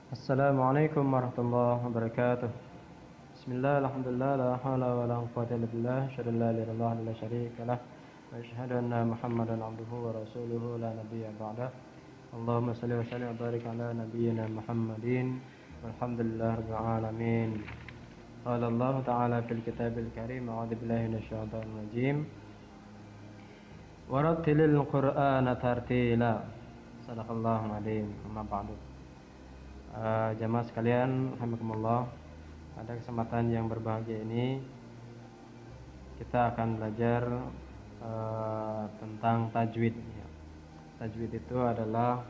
Assalamualaikum warahmatullahi wabarakatuh. Bismillah, alhamdulillah, la hawla wa la quwwata illa billah, asyhadu an la ilaha illallah wa la syarika lah, wa asyhadu anna Muhammadan abduhu wa rasuluhu la nabiyya ba'dah. Allahumma shalli wa sallim wa barik ala nabiyyina Muhammadin walhamdulillahi rabbil alamin. Qala Allah ta'ala fil kitabil karim, a'udzu billahi minasyaitonir rajim. Warattilil Qur'ana tartila. Shadaqallahul adzim. Amma ba'du. Jamaah sekalian, alhamdulillah, pada kesempatan yang berbahagia ini kita akan belajar tentang tajwid. Tajwid itu adalah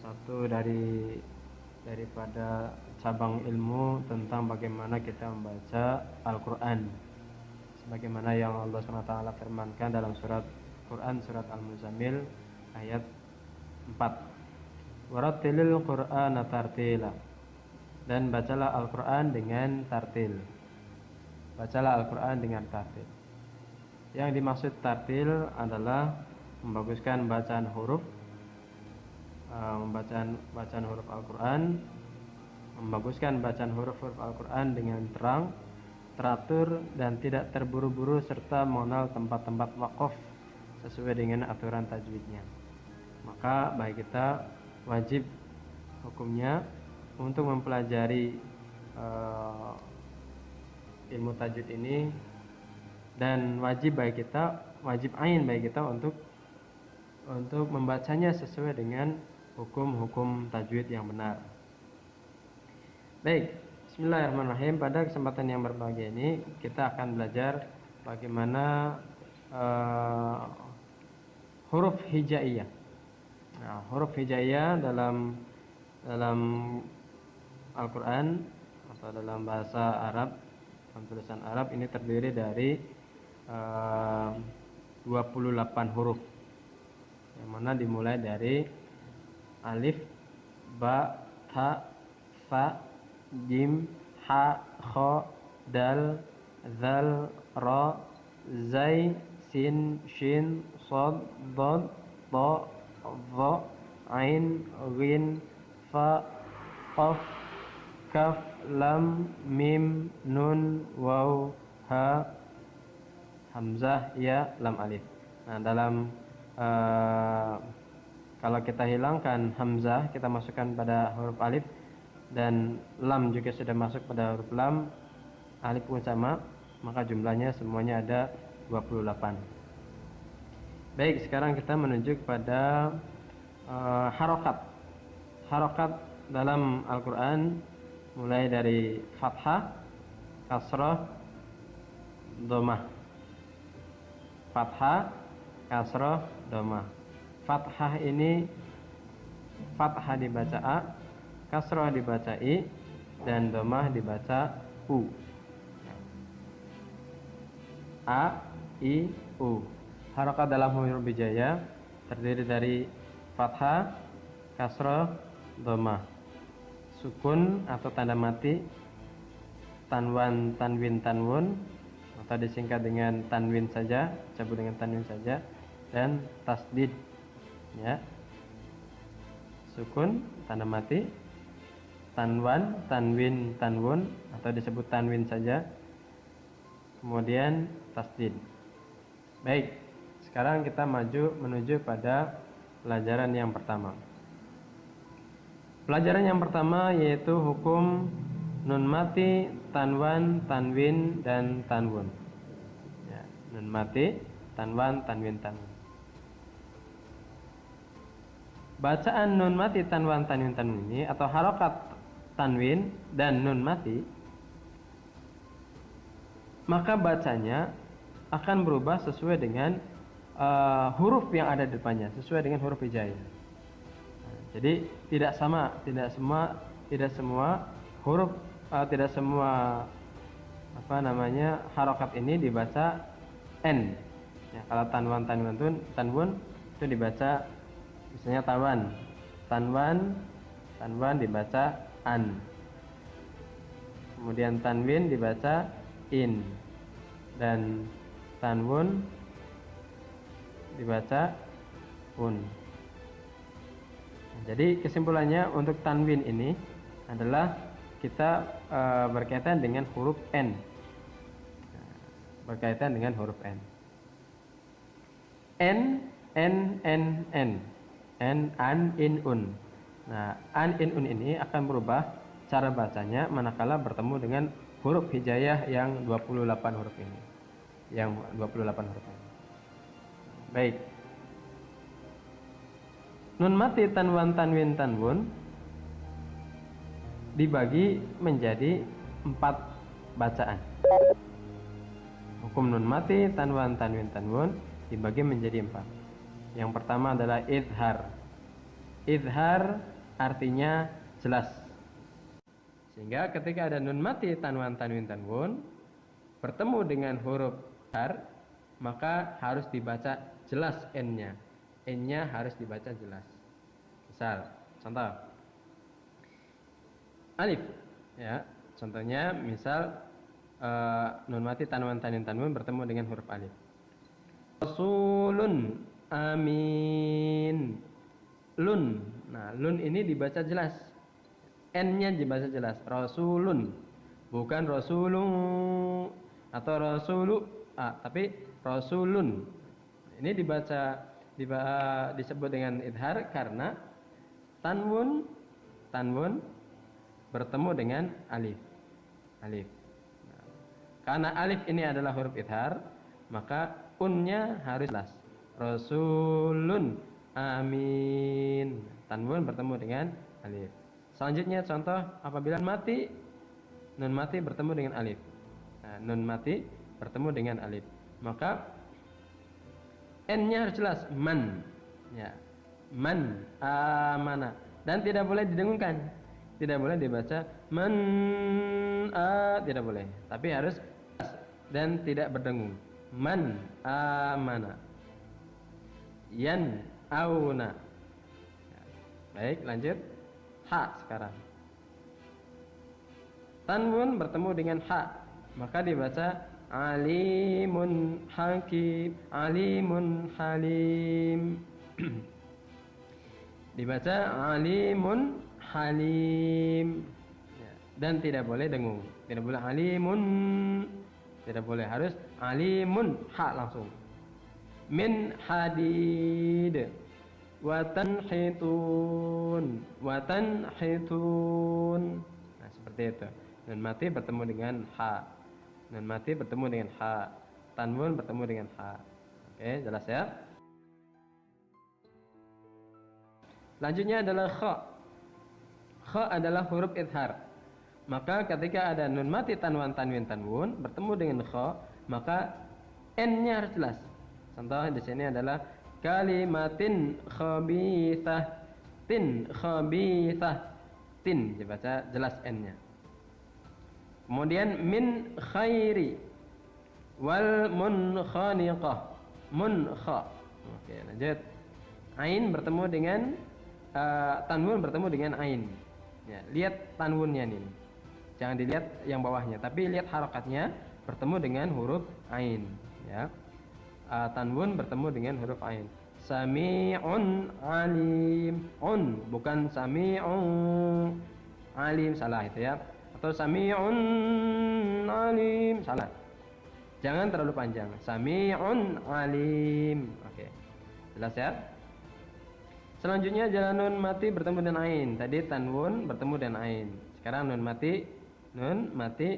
satu daripada cabang ilmu tentang bagaimana kita membaca Al-Quran, sebagaimana yang Allah SWT firmankan dalam surat Quran, surat Al-Muzammil ayat 4. Warattilil Qur'ana tartila, dan bacalah Al-Quran dengan tartil. Bacalah Al-Quran dengan tartil. Yang dimaksud tartil adalah membaguskan bacaan huruf, bacaan huruf Al-Quran, membaguskan bacaan huruf-huruf Al-Quran dengan terang, teratur, dan tidak terburu-buru, serta mengenal tempat-tempat wakaf sesuai dengan aturan tajwidnya. Maka bagi kita wajib hukumnya untuk mempelajari ilmu tajwid ini, dan wajib ain bagi kita untuk membacanya sesuai dengan hukum-hukum tajwid yang benar. Baik, bismillahirrahmanirrahim. Pada kesempatan yang berbahagia ini kita akan belajar bagaimana huruf hijaiyah. Nah, huruf hijaiyah dalam Al-Quran atau dalam bahasa Arab, dalam tulisan Arab ini terdiri dari 28 huruf, yang mana dimulai dari alif, ba, ta, fa, jim, ha, kha, dal, zal, ra, zai, sin, shin, sad, dad, ta, dha, ain, ghin, fa, qaf, kaf, lam, mim, nun, waw, ha, hamzah, ya, lam, alif. Nah, dalam kalau kita hilangkan hamzah, kita masukkan pada huruf alif, dan lam juga sudah masuk pada huruf lam, alif pun sama, maka jumlahnya semuanya ada 28. Baik, sekarang kita menuju kepada harokat. Harokat dalam Al-Quran mulai dari fathah, kasrah, dhammah. Fathah, kasrah, dhammah. Fathah ini fathah dibaca a, kasrah dibaca i, dan dhammah dibaca u. A, i, u. Harokat dalam huruf hijaiyah terdiri dari fathah, kasrah, dhammah. Sukun atau tanda mati, tanwan, tanwin, tanwun, atau disingkat dengan tanwin saja, disebut dengan tanwin saja, dan tasdid. Ya. Sukun, tanda mati, tanwan, tanwin, tanwun, atau disebut tanwin saja, kemudian tasdid. Baik, sekarang kita menuju pada pelajaran yang pertama. Pelajaran yang pertama yaitu hukum nun mati, tanwan, tanwin, dan tanwun. Ya, nun mati, tanwan, tanwin, tanwun. Bacaan nun mati, tanwan, tanwin, tanwin ini, atau harokat tanwin dan nun mati, maka bacanya akan berubah sesuai dengan huruf yang ada di depannya, sesuai dengan huruf hijaiyah. Jadi tidak semua huruf, tidak semua harokat ini dibaca n. Ya, kalau tanwan, tanwun itu dibaca misalnya tanwan dibaca an. Kemudian tanwin dibaca in, dan tanwun dibaca un. Jadi kesimpulannya untuk tanwin ini adalah kita berkaitan dengan huruf N. Berkaitan dengan huruf N. N, N, N, N. N, an, in, un. Nah, an, in, un ini akan berubah cara bacanya manakala bertemu dengan huruf hijaiyah yang 28 huruf ini. Yang 28 huruf ini. Baik. Nun mati tanwan tanwin tanwun dibagi menjadi 4 bacaan. Hukum nun mati tanwan tanwin tanwun dibagi menjadi 4. Yang pertama adalah idhar. Idhar artinya jelas. Sehingga ketika ada nun mati tanwan tanwin tanwun bertemu dengan huruf idhar, maka harus dibaca jelas N-nya. N-nya harus dibaca jelas. Misal, contoh alif, ya. Contohnya misal nun mati tanwan tanwin tanwun bertemu dengan huruf alif. Rasulun amin. Lun. Nah, lun ini dibaca jelas. N-nya dibaca jelas. Rasulun. Bukan rasulun atau rasulu, tapi rasulun. Ini disebut dengan idhar karena tanwun bertemu dengan alif. Alif. Nah, karena alif ini adalah huruf idhar, maka unnya harus jelas. Rasulun amin. Tanwun bertemu dengan alif. Selanjutnya contoh apabila nun mati bertemu dengan alif. Nah, nun mati bertemu dengan alif, maka N-nya harus jelas, man. Ya. Man amana. Dan tidak boleh didengungkan. Tidak boleh dibaca man tidak boleh. Tapi harus jelas dan tidak berdengung. Man amana. Yan auna. Ya. Baik, lanjut. Ha sekarang. Tanwun bertemu dengan ha, maka dibaca alimun hakim, alimun halim. Dibaca alimun halim. Ya. Dan tidak boleh dengung. Tidak boleh alimun. Tidak boleh, harus alimun ha langsung. Min hadid. Watanhitun. Watanhitun. Nah, seperti itu. Nun mati bertemu dengan ha. Nun mati bertemu dengan ha. Tanwun bertemu dengan ha. Oke, jelas ya? Selanjutnya adalah kha. Kha adalah huruf idhar. Maka ketika ada nun mati tanwan tanwin tanwun bertemu dengan kha, maka N-nya harus jelas. Contoh di sini adalah kalimatin khabithah. Tin khabithah. Tin dibaca jelas N-nya. Kemudian min khairi wal munkhaniqah. Munkha. Oke, lanjut. Ain bertemu dengan tanwun bertemu dengan ain. Ya, lihat tanwunnya nih. Jangan dilihat yang bawahnya, tapi lihat harakatnya bertemu dengan huruf ain, ya. Tanwun bertemu dengan huruf ain. Sami'un alim. Un bukan sami'un alim, salah itu ya. Atau sami'un alim, salah. Jangan terlalu panjang. Sami'un alim. Oke. Jelas ya? Selanjutnya jalan nun mati bertemu dengan ain. Tadi tanwun bertemu dengan ain. Sekarang nun mati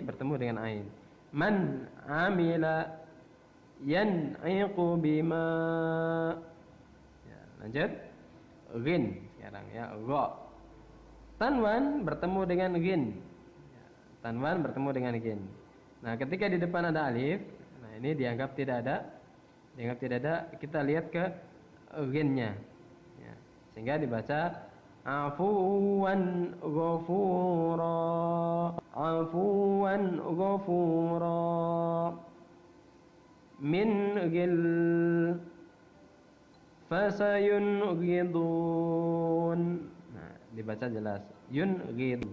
bertemu dengan ain. Man amila yan'iqu bima. Ya, lanjut. Ghin sekarang ya, gha. Tanwan bertemu dengan ghin. Ya, tanwan bertemu dengan ghin. Nah, ketika di depan ada alif, nah ini dianggap tidak ada. Kita lihat ke ghin-nya. Ya, sehingga dibaca afuwan ghafura. Afuwan ghafura. Min ghil fasayunghidun. Nah, dibaca jelas. Yunghid.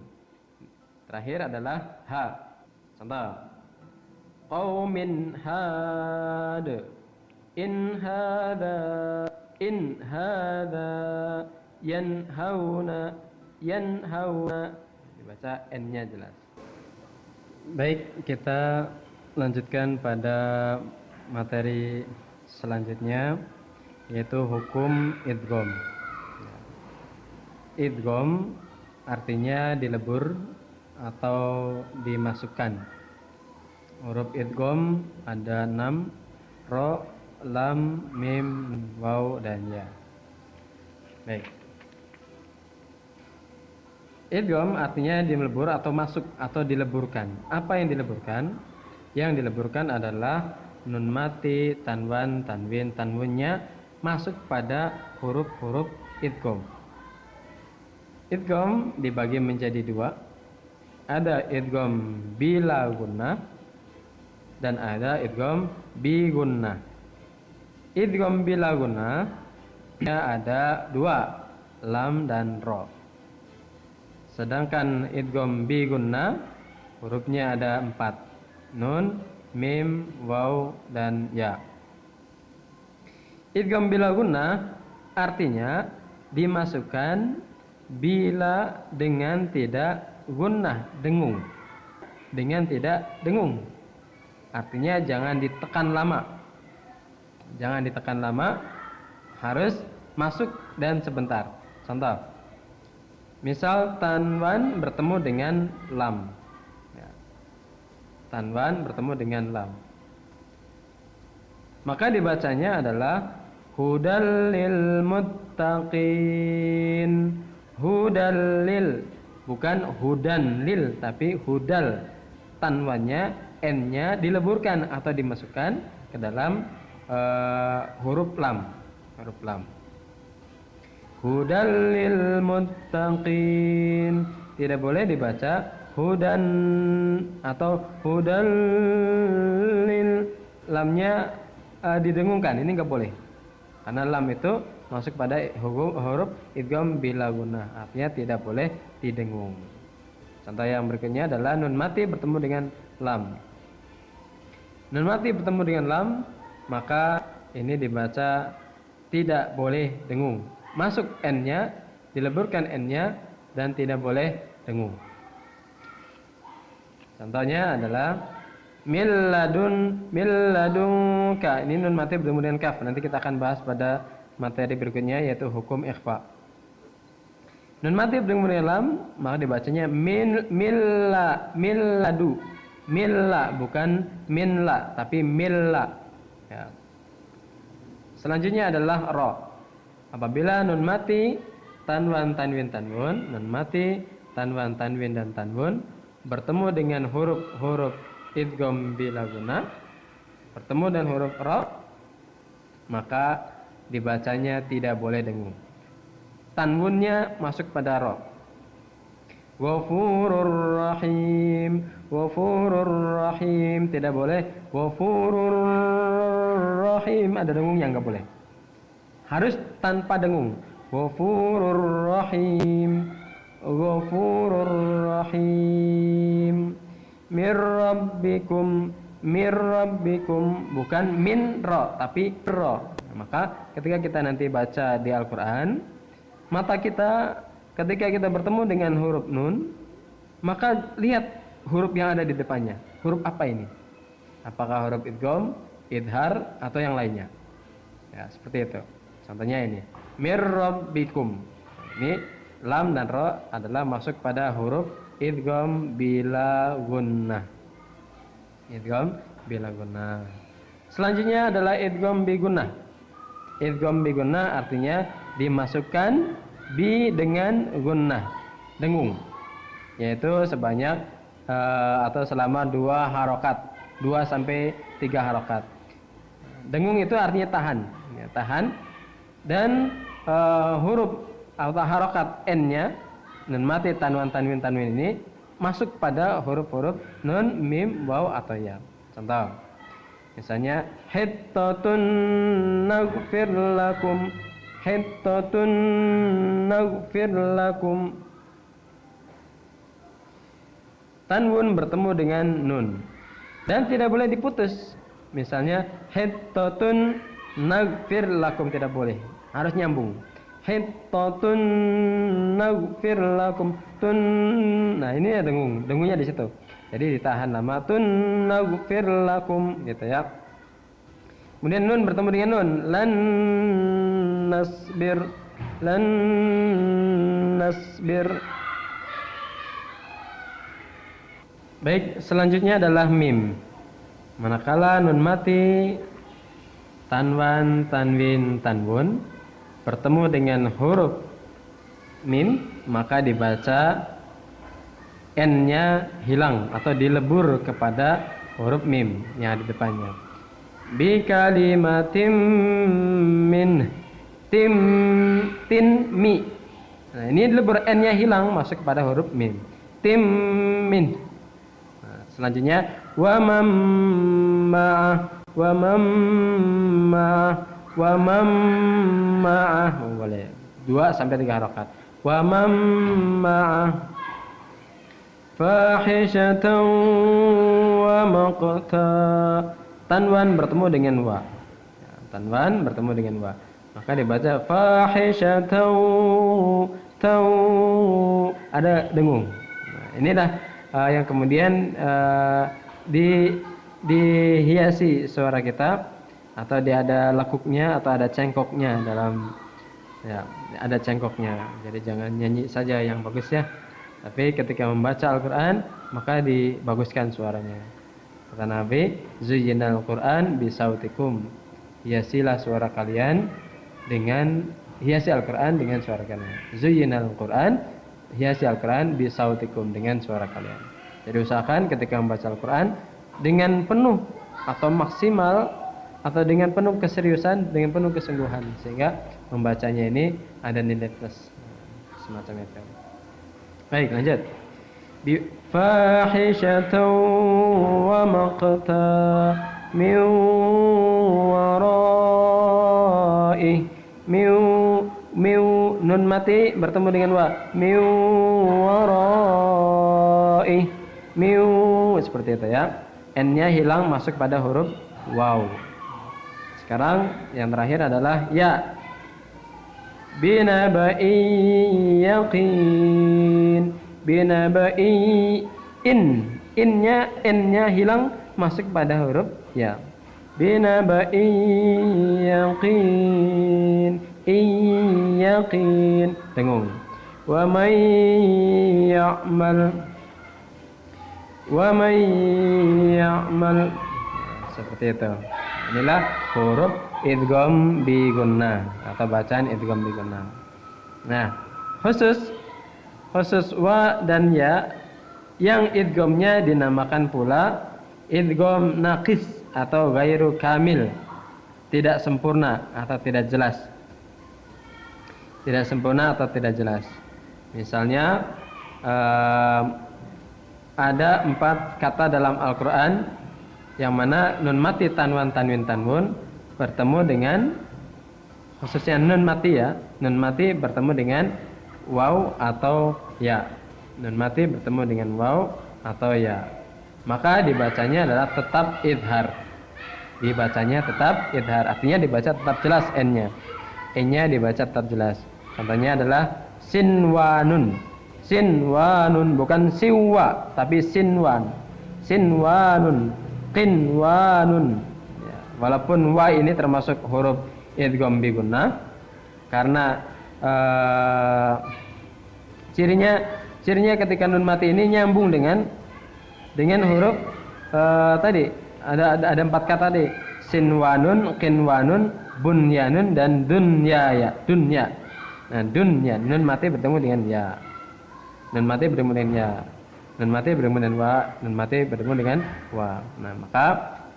Terakhir adalah ha. Contoh. Qaumin had. In hadza yanhauna. dibaca n-nya jelas. Baik, kita lanjutkan pada materi selanjutnya, yaitu hukum idgham. Idgham artinya dilebur atau dimasukkan. Huruf idgham ada 6: ro, lam, mim, waw, dan ya. Baik. Idgham artinya dilebur atau masuk atau dileburkan. Apa yang dileburkan? Yang dileburkan adalah nun mati, tanwan, tanwin, tanwunnya masuk pada huruf-huruf idgham. Idgham dibagi menjadi dua. Ada idgham bila gunnah dan ada idgham bi gunnah. Idgham bila gunnah ada dua, lam dan ro. Sedangkan idgham bi gunnah hurufnya ada 4, nun, mim, waw, dan ya. Idgham bila gunnah artinya dimasukkan bila dengan tidak gunnah, dengung. Dengan tidak dengung. Artinya jangan ditekan lama. Jangan ditekan lama, harus masuk dan sebentar. Contoh. Misal tanwan bertemu dengan lam. Ya. Tanwan bertemu dengan lam. Maka dibacanya adalah hudal lil muttaqin. Hudal lil, bukan hudan lil, tapi hudal. Tanwannya, n-nya dileburkan atau dimasukkan ke dalam huruf lam. Huruf lam. Hudal lil muttaqin. Tidak boleh dibaca hudan atau hudal lil. Lamnya didengungkan, ini enggak boleh. Karena lam itu masuk pada huruf idgham bila gunnah, artinya tidak boleh didengung. Contoh yang berikutnya adalah nun mati bertemu dengan lam. Nun mati bertemu dengan lam, maka ini dibaca tidak boleh dengung. Masuk n-nya, dileburkan n-nya, dan tidak boleh dengung. Contohnya adalah milladunka. Ini nun mati bertemu dengan kaf. Nanti kita akan bahas pada materi berikutnya, yaitu hukum ikhfa. Nun mati bertemu dengan lam, maka dibacanya milladu. Milla, bukan minla, tapi milla. Ya. Selanjutnya adalah ro. Apabila nun mati, tanwan, tanwin, tanwun, nun mati, tanwan, tanwin, dan tanwun bertemu dengan huruf-huruf idgham bila gunnah, bertemu dengan huruf ro, maka dibacanya tidak boleh dengung. Tanwunnya masuk pada ro. Ghafurur rahim, ghafurur rahim, tidak boleh ghafurur rahim, ada dengungnya, enggak boleh. Harus tanpa dengung. Ghafurur rahim, ghafurur rahim. Mir rabbikum, bukan min ro, tapi ro. Maka ketika kita nanti baca di Al-Quran, mata kita ketika kita bertemu dengan huruf nun, maka lihat huruf yang ada di depannya. Huruf apa ini? Apakah huruf idgham, idhar, atau yang lainnya? Ya, seperti itu. Contohnya ini, mir rabbikum. Ini lam dan ro adalah masuk pada huruf idgham bila gunnah. Idgham bila gunnah. Selanjutnya adalah idgham bi gunnah. Idgham bi gunnah artinya dimasukkan bi dengan gunnah, dengung, yaitu sebanyak atau selama 2 harokat, 2 sampai 3 harokat. Dengung itu artinya tahan, ya, tahan. Dan huruf atau harokat n-nya, nun mati, tanwan, tanwin, tanwin ini masuk pada huruf-huruf nun, mim, waw, atau ya. Contoh, misalnya hittatun naghfir lakum, hittatun naghfir lakum. Tanwun bertemu dengan nun dan tidak boleh diputus. Misalnya hittatun naghfir lakum, tidak boleh, harus nyambung. Hittatun naghfir lakum tun. Nah, Nah, ini ya dengungnya di situ. Jadi ditahan lama. Naghfir lakum gitu ya. Kemudian nun bertemu dengan nun. Lan nasbir. Baik, selanjutnya adalah mim. Manakala nun mati, tanwan, tanwin, tanwun bertemu dengan huruf mim, maka dibaca n-nya hilang atau dilebur kepada huruf mim yang ada di depannya. Bi kalimatim min tin mi. Nah, ini dilebur n-nya hilang masuk kepada huruf mim. Tim min. Nah, selanjutnya wa ma'ah boleh 2 sampai 3 harokat. Wa ma'ah fahishatan wa maqta. Tanwan bertemu dengan wa. Tanwan bertemu dengan wa. Maka dibaca fahishatan ada dengung. Nah, inilah yang kemudian dihiasi suara kita, atau dia ada lekuknya atau ada cengkoknya dalam ya, ada cengkoknya. Jadi jangan nyanyi saja yang bagus ya. Tapi ketika membaca Al-Qur'an maka dibaguskan suaranya. Kata Nabi, zuyyinal Qur'an bisautikum. Hiasilah suara kalian dengan hiasi Al-Qur'an dengan suara kalian. Zuyyinal Qur'an, hiasi Al-Qur'an bisautikum dengan suara kalian. Jadi usahakan ketika membaca Al-Qur'an dengan penuh atau maksimal atau dengan penuh keseriusan, dengan penuh kesungguhan, sehingga membacanya ini ada nilai plus semacam itu. Baik, lanjut. Bi fahishatan wa maqta min wara'i nun mati bertemu dengan wa min wara'i seperti itu ya. N-nya hilang masuk pada huruf waw. Sekarang yang terakhir adalah ya. Binaba'i yaqin. Binaba'i N-nya hilang masuk pada huruf ya. Binaba'i yaqin. Yaqin. Dengung. Wa may ya'mal seperti itu. Inilah huruf idgham bi gunnah atau bacaan idgham bi gunnah. Nah, khusus wa dan ya yang idghamnya dinamakan pula idgham naqis atau ghairu kamil, tidak sempurna atau tidak jelas. Tidak sempurna atau tidak jelas. Misalnya ada 4 kata dalam Al-Qur'an yang mana nun mati, tanwan, tanwin, tanwun bertemu dengan, khususnya nun mati ya, nun mati bertemu dengan waw atau ya. Nun mati bertemu dengan waw atau ya. Maka dibacanya adalah tetap idhar. Dibacanya tetap idhar, artinya dibaca tetap jelas n-nya. N-nya dibaca tetap jelas. Contohnya adalah sinwanun. Sinwanun, bukan siwa tapi sinwan. Sinwanun, qinwanun ya, walaupun wa ini termasuk huruf idgham bi gunnah karena cirinya ketika nun mati ini nyambung dengan huruf tadi ada 4 kata tadi, sinwanun, qinwanun, bunyanun dan dunya. Nah, dunya nun mati bertemu dengan ya. Nun mati bertemu dengan ya. Nun mati bertemu dengan wa, nun mati bertemu dengan wa. Nah, maka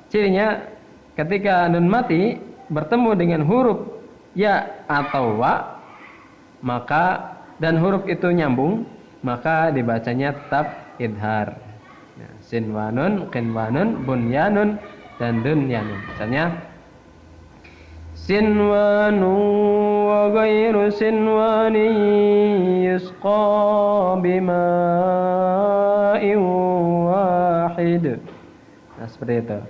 cirinya ketika nun mati bertemu dengan huruf ya atau wa, maka dan huruf itu nyambung, maka dibacanya tetap idhar. Nah, sinwanun, qinwanun, bunyanun dan dunyanun. Misalnya sinwanu wa ghairu sinwani yusqa bima'in wahid. Nah, seperti itu.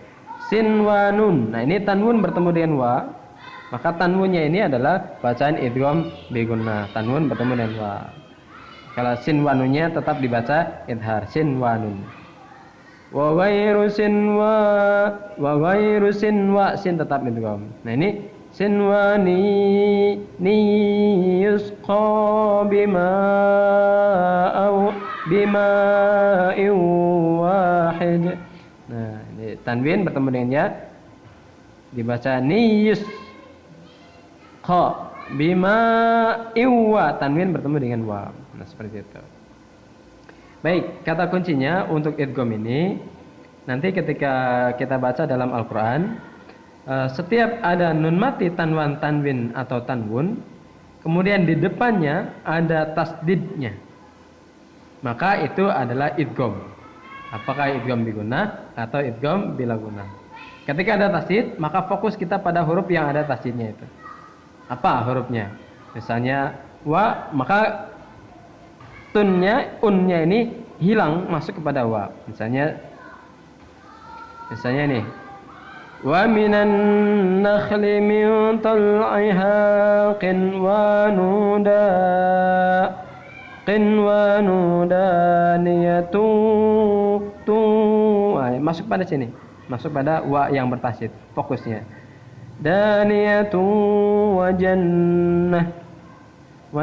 Sinwanun. Nah, ini tanwun bertemu dengan wa. Maka tanwunnya ini adalah bacaan idgham bi gunnah. Tanwun bertemu dengan wa. Kalau sin wa nunnya tetap dibaca idhar, sin wa nun. Wa ghairu sin wa sin tetap idgham. Nah ini sin wa ni yusqa bima wahid. Nah, ini tanwin bertemu dengan ya dibaca ni yusqa bima iwa, tanwin bertemu dengan wa. Nah, seperti itu. Baik, kata kuncinya untuk idgham ini nanti ketika kita baca dalam Al-Qur'an, setiap ada nun mati tanwan, tanwin atau tanwun, kemudian di depannya ada tasdidnya, maka itu adalah idgham. Apakah idgham bi gunnah atau idgham bila gunnah? Ketika ada tasdid, maka fokus kita pada huruf yang ada tasdidnya itu. Apa hurufnya? Misalnya wa, maka unnya ini hilang masuk kepada wa. Misalnya ini wa minan nakhli min tal'iha qinwanudaniatu tu. Masuk pada sini, masuk pada wa yang bertasydid, fokusnya. Daniyatu wa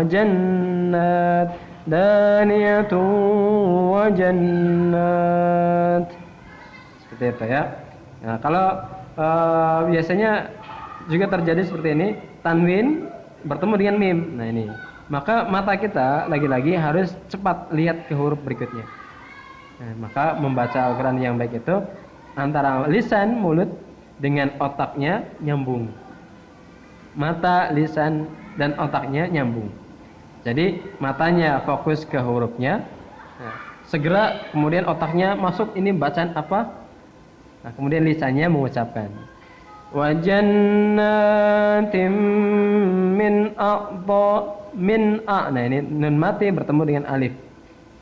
jannat daniyatu wa jannat, seperti itu ya. Nah, kalau biasanya juga terjadi seperti ini, tanwin bertemu dengan mim. Nah ini, maka mata kita lagi-lagi harus cepat lihat ke huruf berikutnya. Nah, maka membaca Al-Quran yang baik itu antara lisan, mulut dengan otaknya nyambung. Mata, lisan, dan otaknya nyambung. Jadi matanya fokus ke hurufnya, nah, segera kemudian otaknya masuk ini bacaan apa. Nah, kemudian lisannya mengucapkan wa jannatin min a. Nah ini nun mati bertemu dengan alif.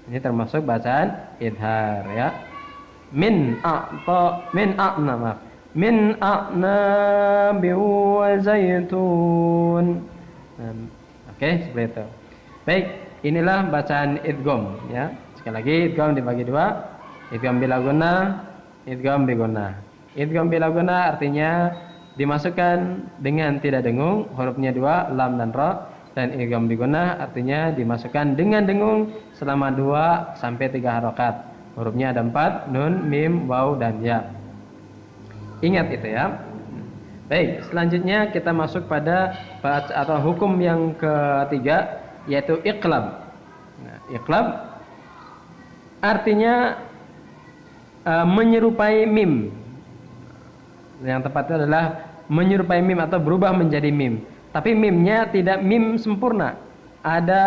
Ini termasuk bacaan idhar ya. Min a'nabi wa zaitun. Oke, seperti itu. Baik, inilah bacaan idgham ya. Sekali lagi idgham dibagi dua, idgham bila gunnah, idgham bi gunnah. Idgham bila gunnah artinya dimasukkan dengan tidak dengung, hurufnya dua, lam dan ra, dan idgham bi gunnah artinya dimasukkan dengan dengung selama 2 sampai 3 harokat. Hurufnya ada 4, nun, mim, waw, dan ya. Ingat itu ya. Baik, selanjutnya kita masuk pada atau hukum yang ketiga, yaitu iqlab. Nah, iqlab artinya menyerupai mim. Yang tepatnya adalah menyerupai mim atau berubah menjadi mim. Tapi mimnya tidak mim sempurna. Ada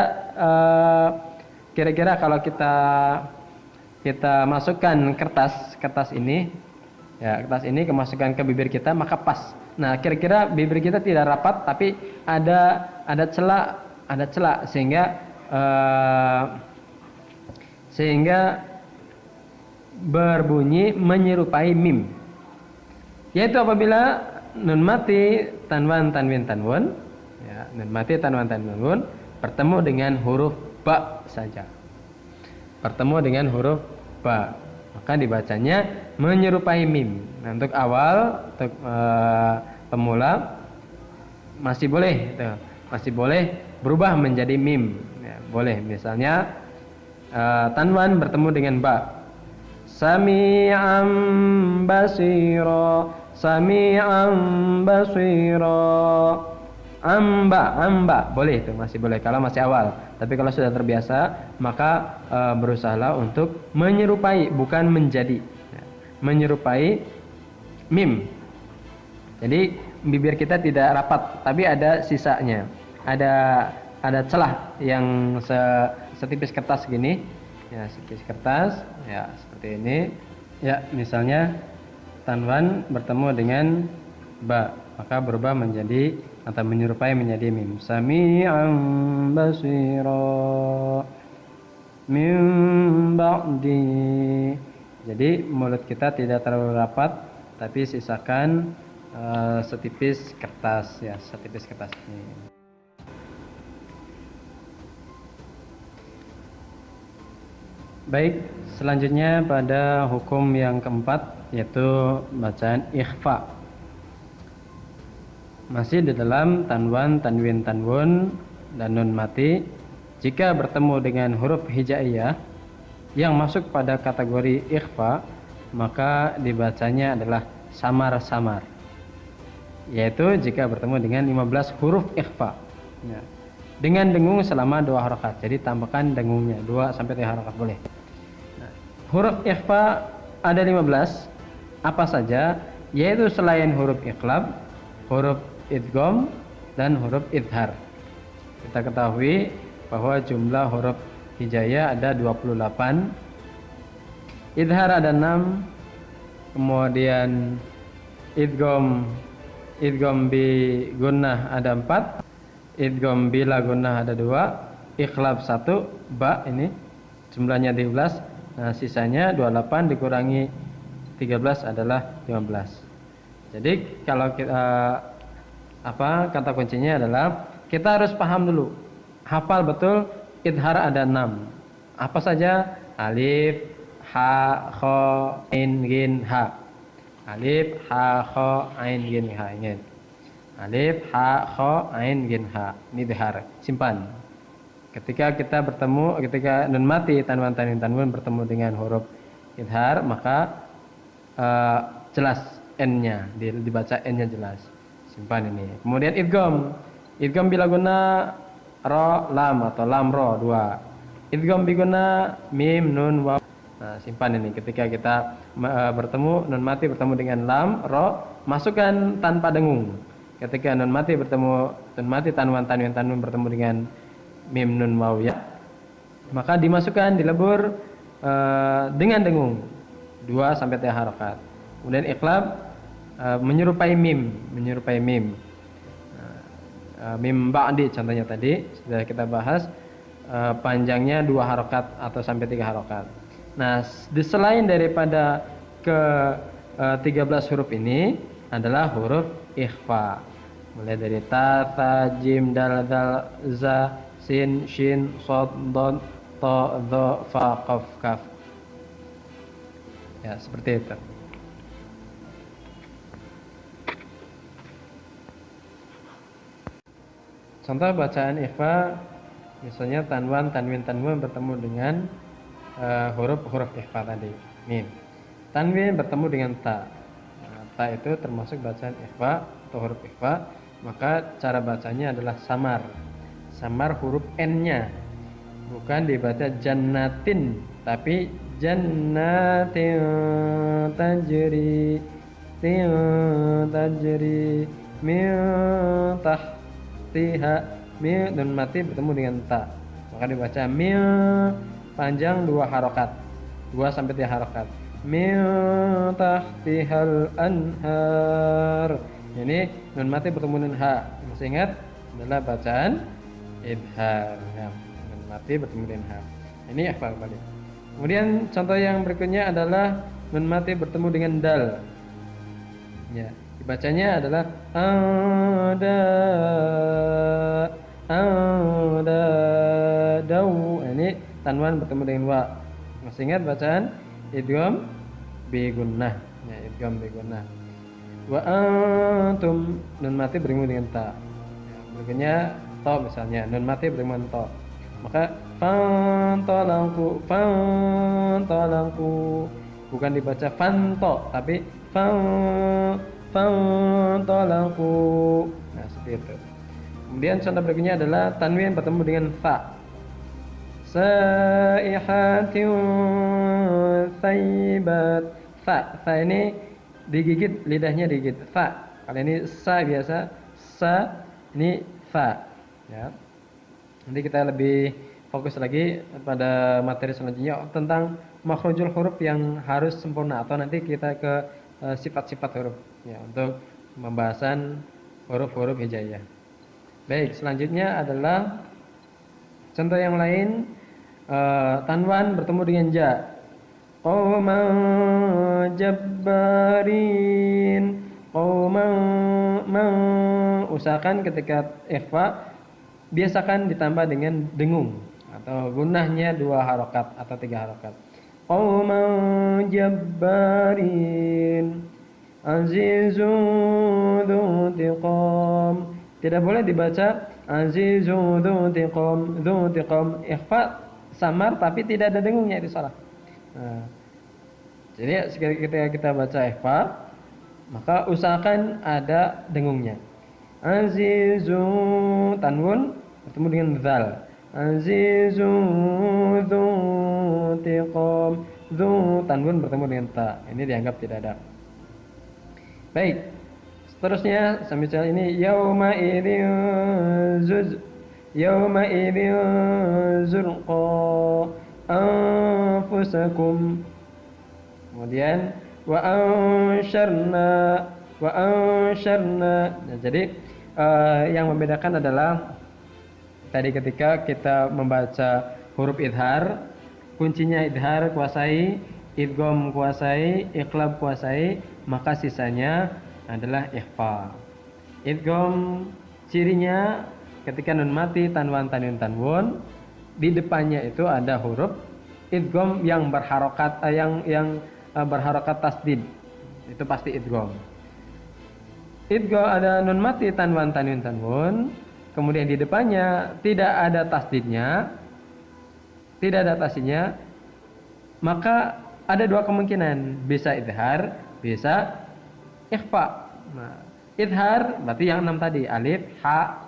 kira-kira kalau kita masukkan kertas ini, ya kertas ini kemasukkan ke bibir kita maka pas. Nah, kira-kira bibir kita tidak rapat tapi ada celak sehingga berbunyi menyerupai mim. Yaitu apabila nun mati tanwan tanwin tanwun, ya, nun mati tanwan tanwin bertemu dengan huruf ba saja. Bertemu dengan huruf ba, maka dibacanya menyerupai mim. Nah, untuk awal, untuk pemula masih boleh, masih boleh berubah menjadi mim. Ya, boleh. Misalnya tanwan bertemu dengan ba. Sami'an basira, sami'an basira. Amba, boleh itu, masih boleh kalau masih awal. Tapi kalau sudah terbiasa, maka berusahalah untuk menyerupai, bukan menjadi, menyerupai mim. Jadi bibir kita tidak rapat, tapi ada sisanya, ada celah yang setipis kertas gini, ya setipis kertas, ya seperti ini. Ya misalnya tanwan bertemu dengan ba, maka berubah menjadi atau menyerupai menjadi mim. Sami'an basira min ba'di. Jadi mulut kita tidak terlalu rapat, tapi sisakan setipis kertas, ya setipis kertas ini. Baik, selanjutnya pada hukum yang keempat yaitu bacaan ikhfa. Masih di dalam tanwan, tanwin, tanwun dan nun mati. Jika bertemu dengan huruf hijaiyah yang masuk pada kategori ikhfa, maka dibacanya adalah samar-samar. Yaitu jika bertemu dengan 15 huruf ikhfa. Ya. Dengan dengung selama 2 harakat. Jadi tambahkan dengungnya 2 sampai 3 harakat boleh. Nah, huruf ikhfa ada 15. Apa saja? Yaitu selain huruf iqlab, huruf idgham dan huruf idhar. Kita ketahui bahwa jumlah huruf hijaiyah ada 28. Idhar ada 6. Kemudian idgham bi gunnah ada 4. Idgham bila gunnah ada 2, iqlab 1, ba ini jumlahnya 13. Nah, sisanya 28 dikurangi 13 adalah 15. Jadi kalau kita kata kuncinya adalah kita harus paham dulu, hafal betul idhar ada 6. Apa saja? Alif, ha, kha, ain, ghin, ha. Alif, ha, kha, ain, ghin, ha. Ingat. Alif, ha, kha, ain, ghin, ha. Ini idhar. Simpan. Ketika nun mati tanwan tanwin tanwun bertemu dengan huruf idhar, maka jelas n-nya, dibaca n-nya jelas. Simpan ini. Kemudian idgham bila guna ro lam atau lam ro 2. Idgham bi guna mim nun waw. Nah, simpan ini. Ketika kita bertemu nun mati bertemu dengan lam ro, masukkan tanpa dengung. Ketika nun mati tanwan tanwin tanwun bertemu dengan mim nun waw ya, maka dimasukkan dilebur dengan dengung 2 sampai 3 harakat. Kemudian iqlab menyerupai mim. Mim ba'di contohnya tadi sudah kita bahas, panjangnya 2 harakat atau sampai 3 harakat. Nah, selain daripada ke 13 huruf ini adalah huruf ikhfa. Mulai dari ta, tha, jim, dal, dal, za, sin, shin, shad, dad, ta, dha, fa, qaf, kaf. Ya, seperti itu. Contoh bacaan ikhfa, misalnya tanwan, tanwin, tanwun bertemu dengan huruf ikhfa tadi, mim. Tanwin bertemu dengan ta. Nah, ta itu termasuk bacaan ikhfa atau huruf ikhfa, maka cara bacanya adalah samar. Samar huruf n-nya. Bukan dibaca jannatin, tapi jannatin tajri min tahtiha. Min nun mati bertemu dengan ta, maka dibaca min panjang 2 harakat, 2 sampai 3 harakat. Min tahtihal anhar. Ini nun mati bertemu dengan ha. Masih ingat? Adalah bacaan idhar. Ya, nun mati bertemu dengan ha. Ini hafal balik. Kemudian contoh yang berikutnya adalah nun mati bertemu dengan dal. Ya, dibacanya adalah ada dau. Ini tanwan bertemu dengan wa. Masih ingat bacaan idgham bi gunnah. Ya, idgham bi gunnah. Wa antum nun mati bertemu dengan ta. Ya, berikutnya to misalnya nun mati bertemu dengan to. Maka fantalaqu bukan dibaca fanto tapi fantalaqu. Nah, seperti itu. Kemudian contoh berikutnya adalah tanwin bertemu dengan fa. Saihatin thayyibat. Fa ini digigit, lidahnya digigit. Fa. Kalau ini sa biasa, sa ini fa. Ya. Nanti kita lebih fokus lagi pada materi selanjutnya tentang makhrajul huruf yang harus sempurna, atau nanti kita ke sifat-sifat huruf ya, untuk pembahasan huruf-huruf hijaiyah. Baik, selanjutnya adalah contoh yang lain, tanwan bertemu dengan ja. Qauman jabbarin. Usahakan ketika ikhfa biasakan ditambah dengan dengung atau gunnahnya 2 harokat atau 3 harokat. Qauman jabbarin azizun dzuntiqam. Tidak boleh dibaca azizun dzuntiqam. Ikhfa samar tapi tidak ada dengungnya, itu salah. Nah, jadi ketika kita baca ikhfa, maka usahakan ada dengungnya. Azizun tanwun bertemu dengan dzal. Azizun dzuntiqam. Dzu tanwun bertemu dengan ta. Ini dianggap tidak ada. Baik. Seterusnya semisal ini yauma idzin zurqa anfusakum. Kemudian wa ansyarna. Nah, jadi yang membedakan adalah tadi ketika kita membaca huruf idhar, kuncinya idhar kuasai, idgham kuasai, iqlab kuasai, maka sisanya adalah ikhfa. Idgham cirinya ketika nun mati tanwin tanwun di depannya itu ada huruf idgham yang berharokat berharokat tasdid. Itu pasti idgham. Idgham ada nun mati tanwin tanwun, kemudian di depannya tidak ada tasdidnya, tidak ada tasdidnya, maka ada 2 kemungkinan, bisa idhar, bisa ikhfa. Nah, idhar berarti yang 6 tadi, alif, ha,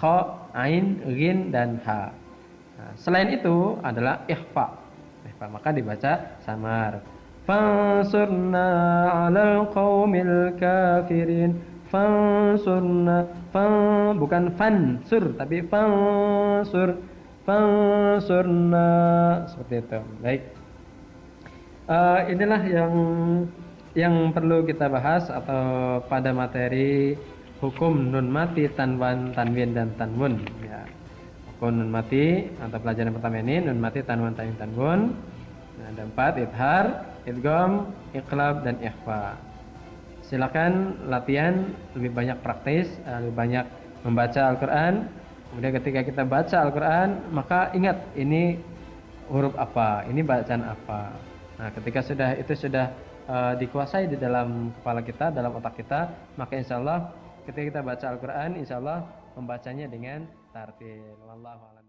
kha, ain, ghin dan ha. Nah, selain itu adalah ikhfa. Maka dibaca samar. Fansurna 'alal qaumil kafirin. Fansurna, bukan fansur tapi fansurna seperti itu. Baik. Inilah yang perlu kita bahas atau pada materi hukum nun mati tanwin dan tanwun ya. Hukum nun mati atau pelajaran pertama ini nun mati tanwin tanwun. Nah, ada 4, idhar, idgham, iqlab dan ikhfa. Silakan latihan lebih banyak praktis, lebih banyak membaca Al-Qur'an. Kemudian ketika kita baca Al-Qur'an, maka ingat ini huruf apa, ini bacaan apa. Nah, ketika sudah dikuasai di dalam kepala kita, dalam otak kita, maka insyaallah ketika kita baca Al-Qur'an, insyaallah membacanya dengan tartil. Wallahu a'lam.